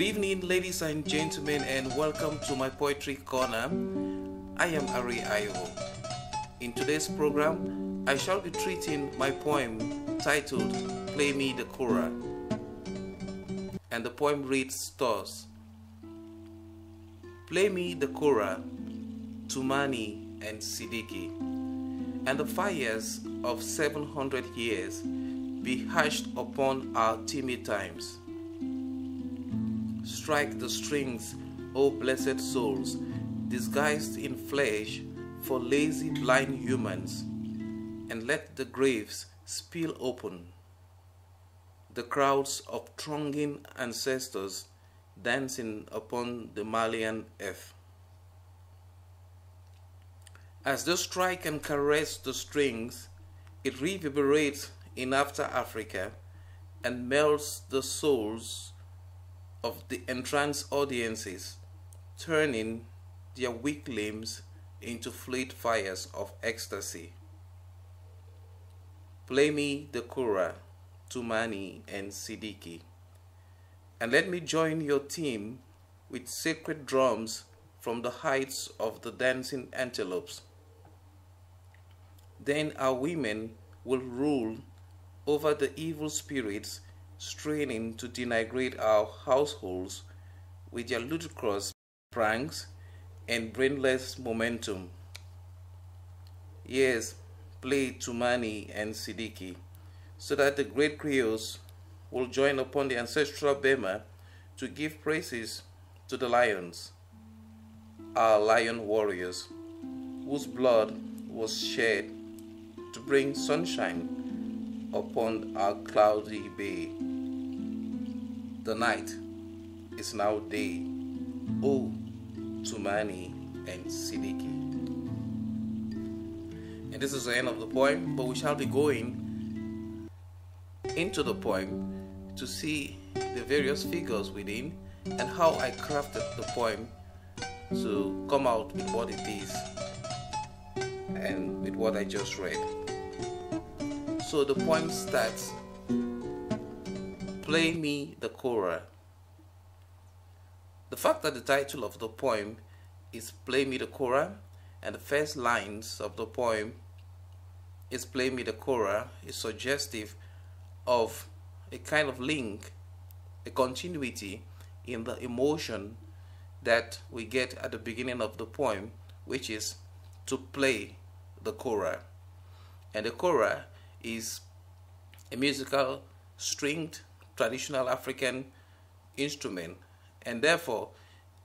Good evening, ladies and gentlemen, and welcome to my poetry corner. I am Arrey Ivo. In today's program, I shall be treating my poem titled Play Me the Kora. And the poem reads thus: Play me the Kora, Toumani and Sidiki, and the fires of 700 years be hushed upon our timid times. Strike the strings, O blessed souls, disguised in flesh for lazy blind humans, and let the graves spill open. The crowds of thronging ancestors dancing upon the Malian Earth. As they strike and caress the strings, it reverberates in after Africa and melts the souls of the entranced audiences, turning their weak limbs into fleet fires of ecstasy. Play me the Kora, Toumani and Sidiki, and let me join your team with sacred drums from the heights of the dancing antelopes. Then our women will rule over the evil spirits straining to denigrate our households with their ludicrous pranks and brainless momentum. Yes, play Toumani and Sidiki, so that the great creoles will join upon the ancestral bema to give praises to the lions, our lion warriors, whose blood was shed to bring sunshine upon our cloudy bay. The night is now day, O Toumani and Sidiki. And this is the end of the poem, but we shall be going into the poem to see the various figures within and how I crafted the poem to come out with what it is and with what I just read. So the poem starts: Play me the Kora. The fact that the title of the poem is Play Me the Kora and the first lines of the poem is Play Me the Kora is suggestive of a kind of link, a continuity in the emotion that we get at the beginning of the poem, which is to play the Kora. And the Kora is a musical stringed traditional African instrument, and therefore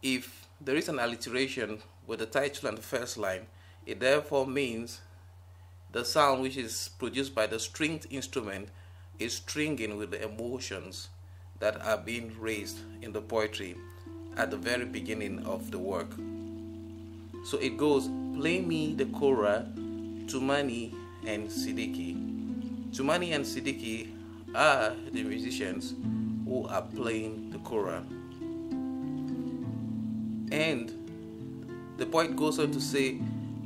if there is an alliteration with the title and the first line, it therefore means the sound which is produced by the stringed instrument is stringing with the emotions that are being raised in the poetry at the very beginning of the work. So it goes: Play me the Kora, Toumani and Sidiki. Toumani and Sidiki are the musicians who are playing the Kora. And the poet goes on to say,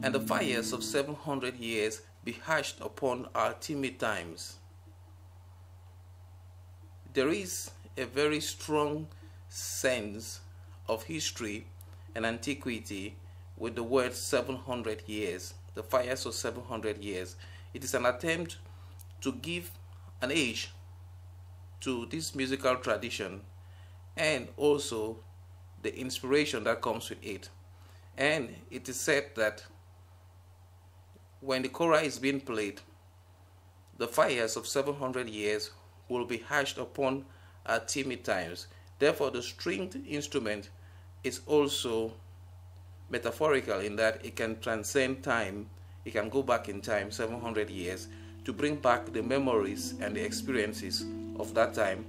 and the fires of 700 years be hushed upon our timid times. There is a very strong sense of history and antiquity with the word 700 years, the fires of 700 years. It is an attempt to give an age to this musical tradition and also the inspiration that comes with it. And it is said that when the Kora is being played, the fires of 700 years will be hushed upon our timid times. Therefore, the stringed instrument is also metaphorical in that it can transcend time. It can go back in time 700 years to bring back the memories and the experiences of that time,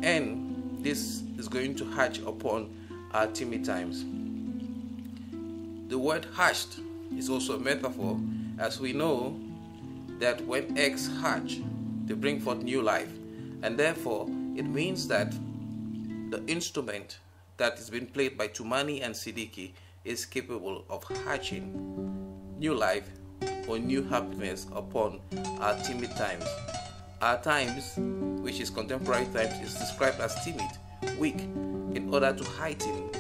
and this is going to hatch upon our timid times. The word hatched is also a metaphor, as we know that when eggs hatch, they bring forth new life, and therefore it means that the instrument that is being played by Toumani and Sidiki is capable of hatching new life or new happiness upon our timid times. Our times, which is contemporary times, is described as timid, weak. It order to heighten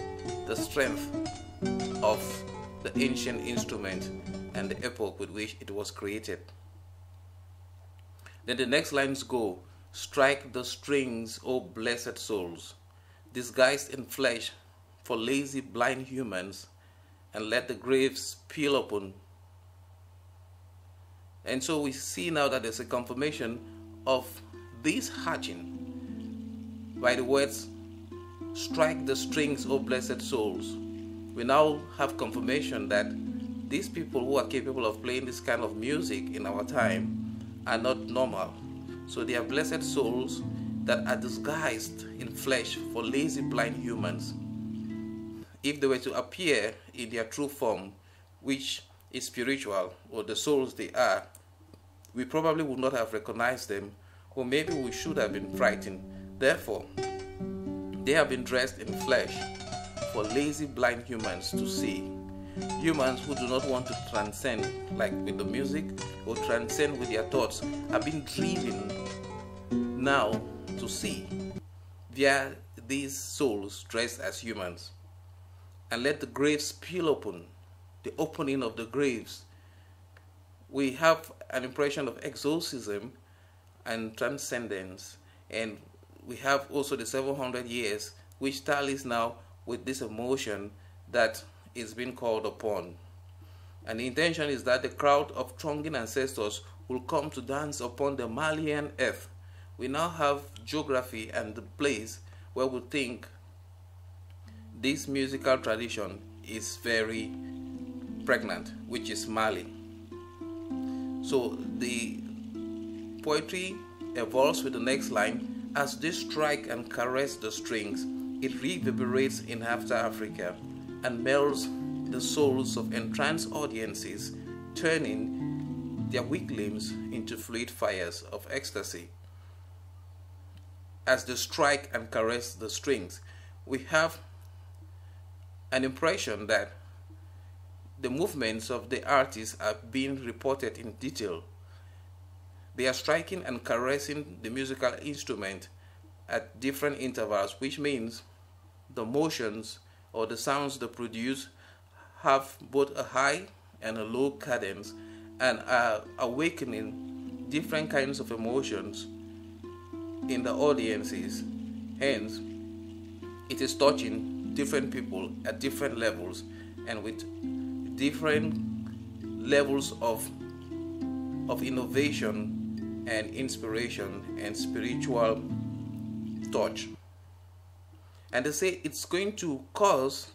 the strength of the ancient instrument and the epoch with which it was created. Then the next lines go, strike the strings, O blessed souls, disguised in flesh for lazy blind humans, and let the graves peel open. And so we see now that there's a confirmation of this hatching by the words, strike the strings, O blessed souls. We now have confirmation that these people who are capable of playing this kind of music in our time are not normal. So they are blessed souls that are disguised in flesh for lazy blind humans. If they were to appear in their true form, which is spiritual, or the souls they are, we probably would not have recognized them, or maybe we should have been frightened. Therefore, they have been dressed in flesh for lazy blind humans to see. Humans who do not want to transcend, like with the music, or transcend with their thoughts, are being driven now to see via these souls dressed as humans. And let the graves peel open, the opening of the graves. We have an impression of exorcism and transcendence, and we have also the 700 years, which tallies now with this emotion that is being called upon. And the intention is that the crowd of thronging ancestors will come to dance upon the Malian Earth. We now have geography and the place where we think this musical tradition is very pregnant, which is Mali. So the poetry evolves with the next line, as they strike and caress the strings, it reverberates in after Africa and melts the souls of entranced audiences, turning their weak limbs into fluid fires of ecstasy. As they strike and caress the strings, we have an impression that the movements of the artists are being reported in detail. They are striking and caressing the musical instrument at different intervals, which means the motions or the sounds they produce have both a high and a low cadence and are awakening different kinds of emotions in the audiences. Hence, it is touching different people at different levels and with different levels of innovation and inspiration and spiritual touch. And they say it's going to cause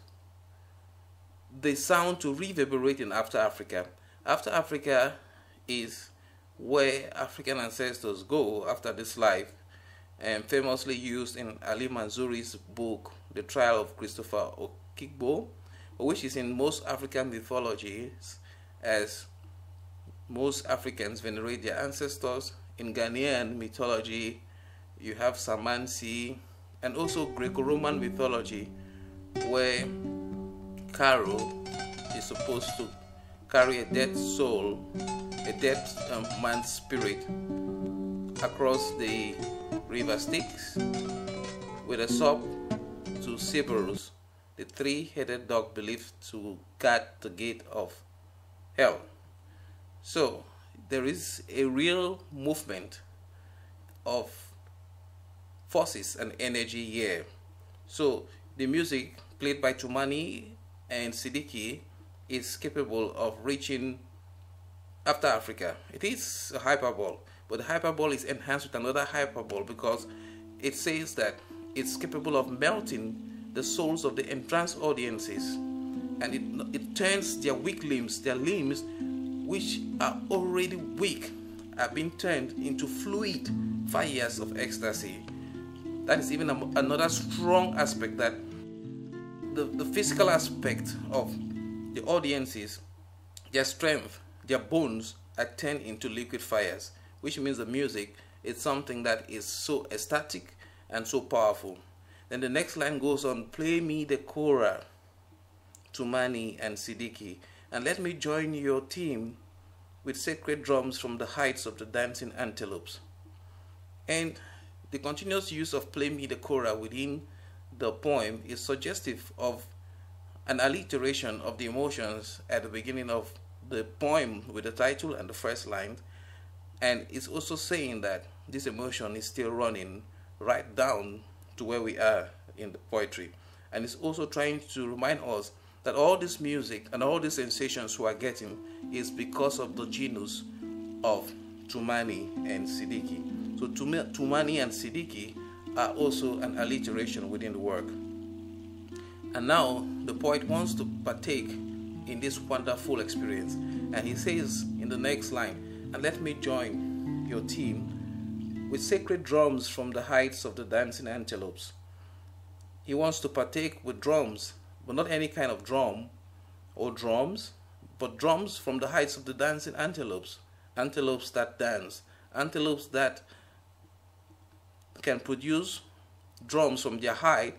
the sound to reverberate in After Africa. After Africa is where African ancestors go after this life, and famously used in Ali Manzouri's book, The Trial of Christopher Okigbo, which is in most African mythologies, as most Africans venerate their ancestors. In Ghanaian mythology, you have Samansi, and also Greco-Roman mythology, where Caro is supposed to carry a dead soul, a dead man's spirit, across the river Styx with a sword to Cerberus, the three-headed dog believed to guard the gate of hell. So there is a real movement of forces and energy here. So the music played by Toumani and Sidiki is capable of reaching After Africa. It is a hyperbole, but the hyperbole is enhanced with another hyperbole because it says that it's capable of melting the souls of the entranced audiences, and it turns their weak limbs, their limbs which are already weak, are being turned into fluid fires of ecstasy. That is even another strong aspect, that the physical aspect of the audiences, their strength, their bones are turned into liquid fires, which means the music is something that is so ecstatic and so powerful. Then the next line goes on, play me the Kora, Toumani and Sidiki, and let me join your team with sacred drums from the heights of the dancing antelopes. And the continuous use of play me the Kora within the poem is suggestive of an alliteration of the emotions at the beginning of the poem with the title and the first line, and it's also saying that this emotion is still running right down to where we are in the poetry. And it's also trying to remind us that all this music and all these sensations we are getting is because of the genius of Toumani and Sidiki. So Toumani and Sidiki are also an alliteration within the work. And now the poet wants to partake in this wonderful experience, and he says in the next line, "And let me join your team with sacred drums from the heights of the dancing antelopes." He wants to partake with drums, but not any kind of drum or drums, but drums from the heights of the dancing antelopes. Antelopes that dance, antelopes that can produce drums from their height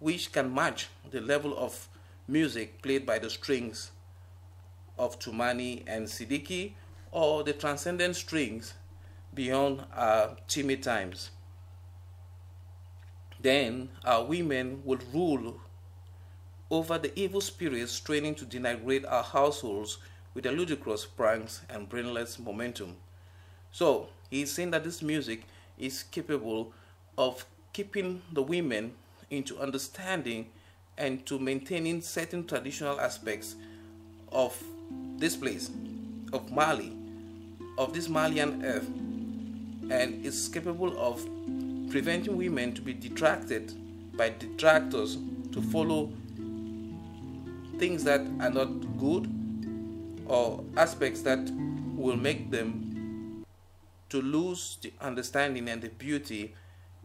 which can match the level of music played by the strings of Toumani and Sidiki, or the transcendent strings beyond our timid times. Then our women will rule over the evil spirits straining to denigrate our households with their ludicrous pranks and brainless momentum. So he's saying that this music is capable of keeping the women into understanding and to maintaining certain traditional aspects of this place, of Mali, of this Malian Earth, and is capable of preventing women to be detracted by detractors to follow things that are not good or aspects that will make them to lose the understanding and the beauty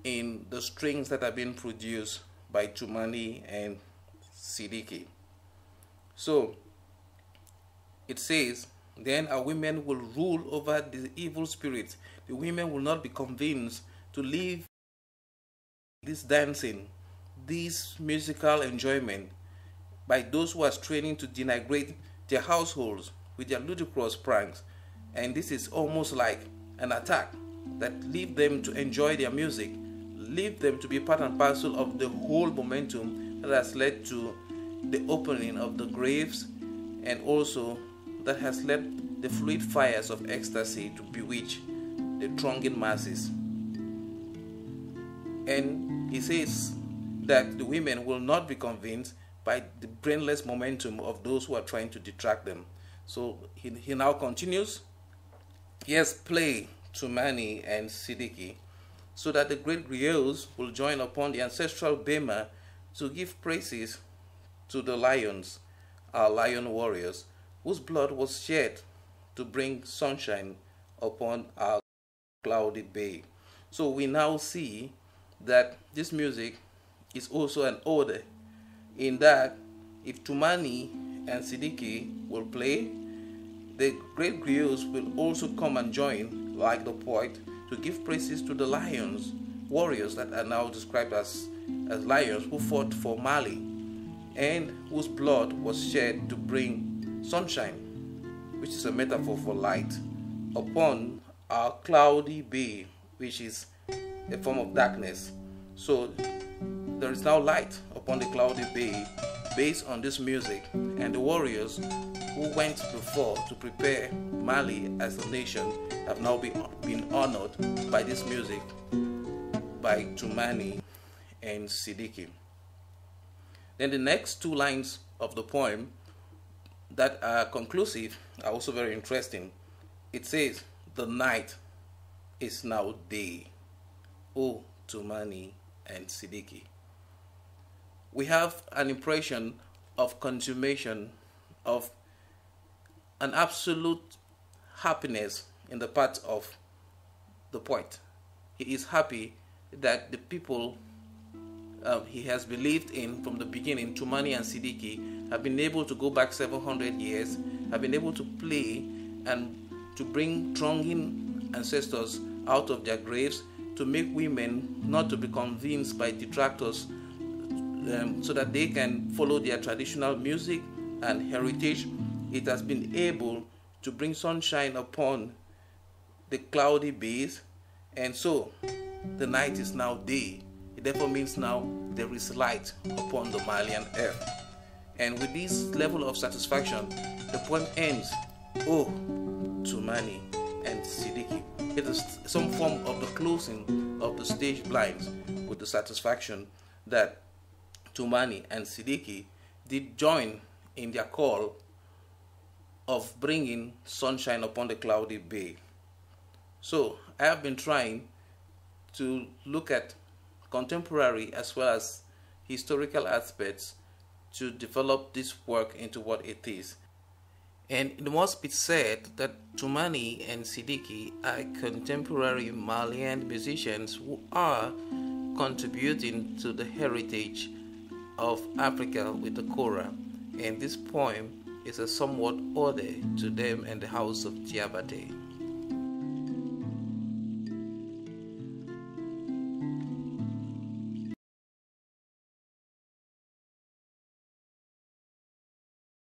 in the strings that are being produced by Toumani and Sidiki. So it says, then our women will rule over the evil spirits. The women will not be convinced to leave this dancing, this musical enjoyment by those who are straining to denigrate their households with their ludicrous pranks. And this is almost like an attack that leave them to enjoy their music, leave them to be part and parcel of the whole momentum that has led to the opening of the graves, and also that has led the fluid fires of ecstasy to bewitch the thronging masses. And he says that the women will not be convinced by the brainless momentum of those who are trying to detract them. So he now continues, yes, play Toumani and Sidiki, so that the great griots will join upon the ancestral bema to give praises to the lions, our lion warriors, whose blood was shed to bring sunshine upon our cloudy bay. So we now see that this music is also an ode, in that if Toumani and Sidiki will play, the great griots will also come and join, like the poet, to give praises to the lions, warriors that are now described as lions who fought for Mali and whose blood was shed to bring sunshine, which is a metaphor for light, upon our cloudy bay, which is a form of darkness. So there is now light upon the cloudy bay based on this music, and the warriors who went before to prepare Mali as a nation have now been honored by this music by Toumani and Sidiki. Then the next two lines of the poem that are conclusive are also very interesting. It says, the night is now day, O Toumani and Sidiki. We have an impression of consummation, of an absolute happiness in the part of the poet. He is happy that the people he has believed in from the beginning, Toumani and Sidiki, have been able to go back 700 years, have been able to play and to bring thronging ancestors out of their graves, to make women not to be convinced by detractors, so that they can follow their traditional music and heritage. It has been able to bring sunshine upon the cloudy bays, and so the night is now day. It therefore means now there is light upon the Malian Earth. And with this level of satisfaction, the poem ends, "Oh, Toumani and Sidiki." It is some form of the closing of the stage blinds with the satisfaction that Toumani and Sidiki did join in their call of bringing sunshine upon the cloudy bay. So I have been trying to look at contemporary as well as historical aspects to develop this work into what it is. And it must be said that Toumani and Sidiki are contemporary Malian musicians who are contributing to the heritage of Africa with the Kora. And this poem is a somewhat ode to them and the House of Diabate.